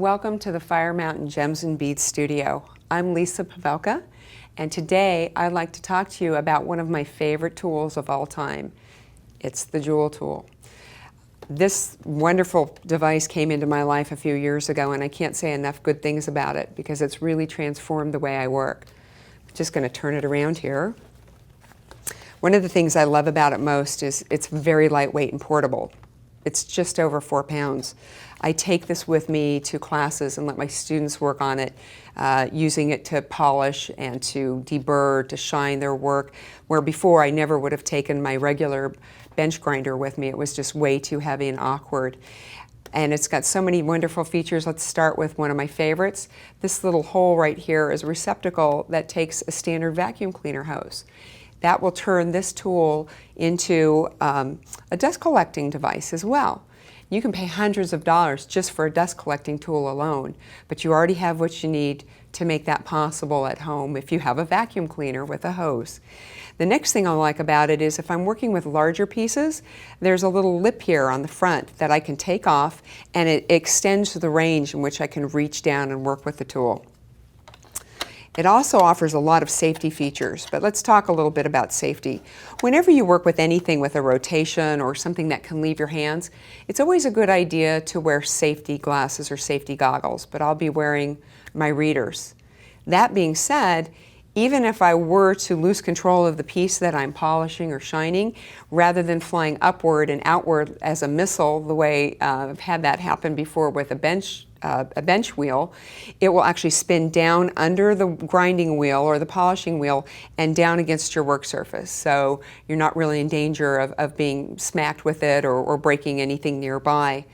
Welcome to the Fire Mountain Gems and Beads studio. I'm Lisa Pavelka, and today I'd like to talk to you about one of my favorite tools of all time. It's the JoolTool. This wonderful device came into my life a few years ago, and I can't say enough good things about it because it's really transformed the way I work. I'm just going to turn it around here. One of the things I love about it most is it's very lightweight and portable. It's just over 4 pounds. I take this with me to classes and let my students work on it, using it to polish and to deburr, to shine their work, where before I never would have taken my regular bench grinder with me. It was just way too heavy and awkward. And it's got so many wonderful features. Let's start with one of my favorites. This little hole right here is a receptacle that takes a standard vacuum cleaner hose. That will turn this tool into a dust collecting device as well. You can pay hundreds of dollars just for a dust collecting tool alone, but you already have what you need to make that possible at home if you have a vacuum cleaner with a hose. The next thing I like about it is if I'm working with larger pieces, there's a little lip here on the front that I can take off, and it extends the range in which I can reach down and work with the tool. It also offers a lot of safety features, but let's talk a little bit about safety. Whenever you work with anything with a rotation or something that can leave your hands, it's always a good idea to wear safety glasses or safety goggles, but I'll be wearing my readers. That being said, even if I were to lose control of the piece that I'm polishing or shining, rather than flying upward and outward as a missile, the way I've had that happen before with a bench wheel, it will actually spin down under the grinding wheel or the polishing wheel and down against your work surface. So you're not really in danger of being smacked with it or breaking anything nearby.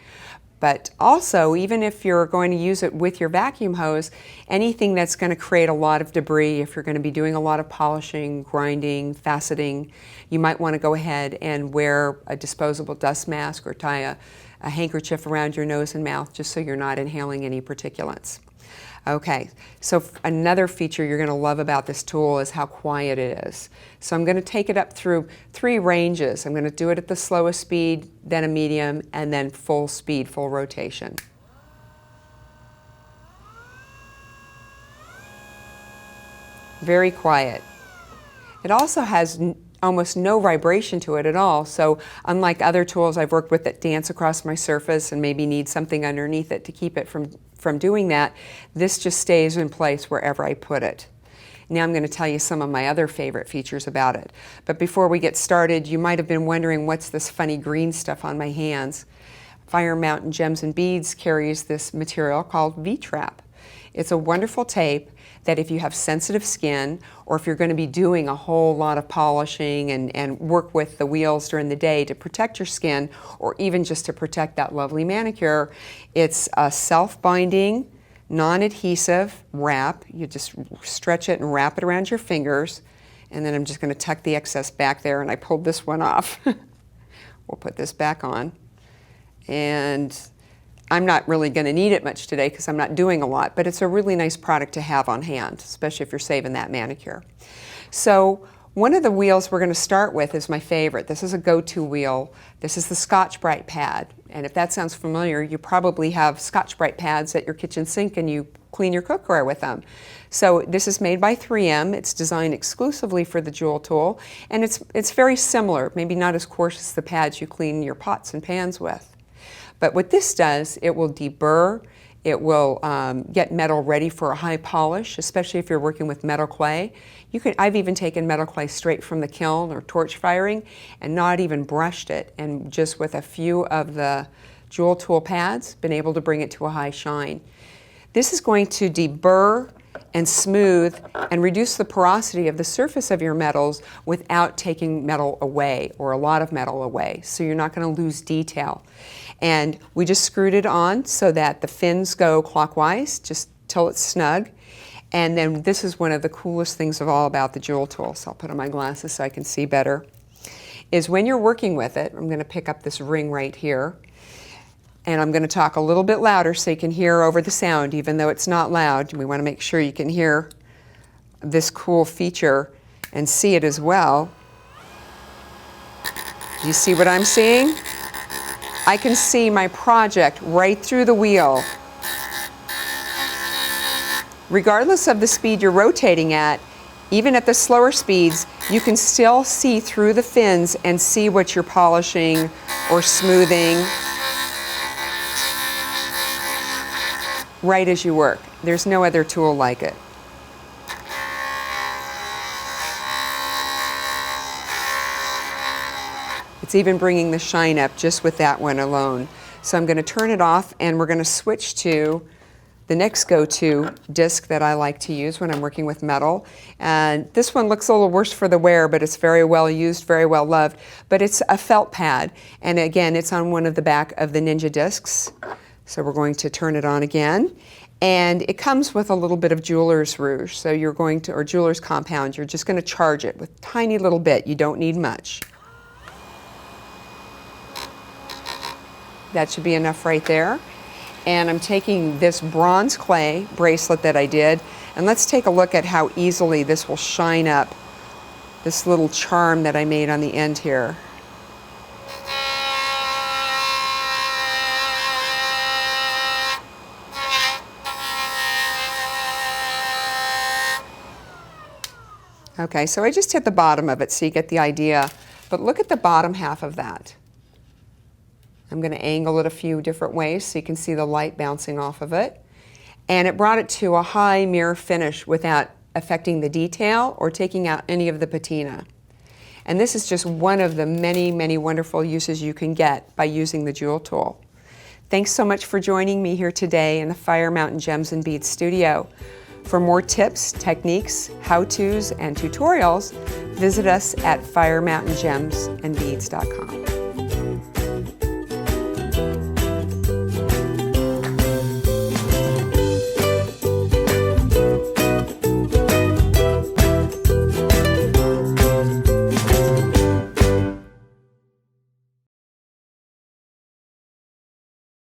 But also, even if you're going to use it with your vacuum hose, anything that's going to create a lot of debris, if you're going to be doing a lot of polishing, grinding, faceting, you might want to go ahead and wear a disposable dust mask or tie a handkerchief around your nose and mouth just so you're not inhaling any particulates. Okay, so another feature you're going to love about this tool is how quiet it is. So I'm going to take it up through 3 ranges. I'm going to do it at the slowest speed, then a medium, and then full speed, full rotation. Very quiet. It also has almost no vibration to it at all, so unlike other tools I've worked with that dance across my surface and maybe need something underneath it to keep it from doing that, this just stays in place wherever I put it. Now I'm going to tell you some of my other favorite features about it. But before we get started, you might have been wondering what's this funny green stuff on my hands. Fire Mountain Gems and Beads carries this material called VTrap. It's a wonderful tape that if you have sensitive skin, or if you're going to be doing a whole lot of polishing and work with the wheels during the day to protect your skin, or even just to protect that lovely manicure, it's a self-binding, non-adhesive wrap. You just stretch it and wrap it around your fingers, and then I'm just going to tuck the excess back there, and I pulled this one off. We'll put this back on, and I'm not really going to need it much today because I'm not doing a lot, but it's a really nice product to have on hand, especially if you're saving that manicure. So one of the wheels we're going to start with is my favorite. This is a go-to wheel. This is the Scotchbrite Pad. And if that sounds familiar, you probably have Scotchbrite pads at your kitchen sink and you clean your cookware with them. So this is made by 3M. It's designed exclusively for the JoolTool, and it's very similar, maybe not as coarse as the pads you clean your pots and pans with. But what this does, it will deburr, it will get metal ready for a high polish, especially if you're working with metal clay. I've even taken metal clay straight from the kiln or torch firing and not even brushed it, and just with a few of the JoolTool pads, been able to bring it to a high shine. This is going to deburr and smooth and reduce the porosity of the surface of your metals without taking metal away or a lot of metal away, so you're not going to lose detail. And we just screwed it on so that the fins go clockwise just till it's snug. And then this is one of the coolest things of all about the JoolTool, so I'll put on my glasses so I can see better, is when you're working with it, I'm going to pick up this ring right here, and I'm going to talk a little bit louder so you can hear over the sound, even though it's not loud. We want to make sure you can hear this cool feature and see it as well. Do you see what I'm seeing? I can see my project right through the wheel. Regardless of the speed you're rotating at, even at the slower speeds, you can still see through the fins and see what you're polishing or smoothing right as you work. There's no other tool like it. It's even bringing the shine up just with that one alone. So I'm going to turn it off and we're going to switch to the next go-to disc that I like to use when I'm working with metal. And this one looks a little worse for the wear, but it's very well used, very well loved. But it's a felt pad. And again, it's on one of the back of the Ninja discs. So we're going to turn it on again. And it comes with a little bit of jeweler's rouge. So you're going to, or jeweler's compound, you're just going to charge it with a tiny little bit. You don't need much. That should be enough right there. And I'm taking this bronze clay bracelet that I did, and let's take a look at how easily this will shine up this little charm that I made on the end here. Okay, so I just hit the bottom of it so you get the idea, but look at the bottom half of that. I'm going to angle it a few different ways so you can see the light bouncing off of it. And it brought it to a high mirror finish without affecting the detail or taking out any of the patina. And this is just one of the many, many wonderful uses you can get by using the JoolTool. Thanks so much for joining me here today in the Fire Mountain Gems and Beads studio. For more tips, techniques, how-tos, and tutorials, visit us at firemountaingemsandbeads.com.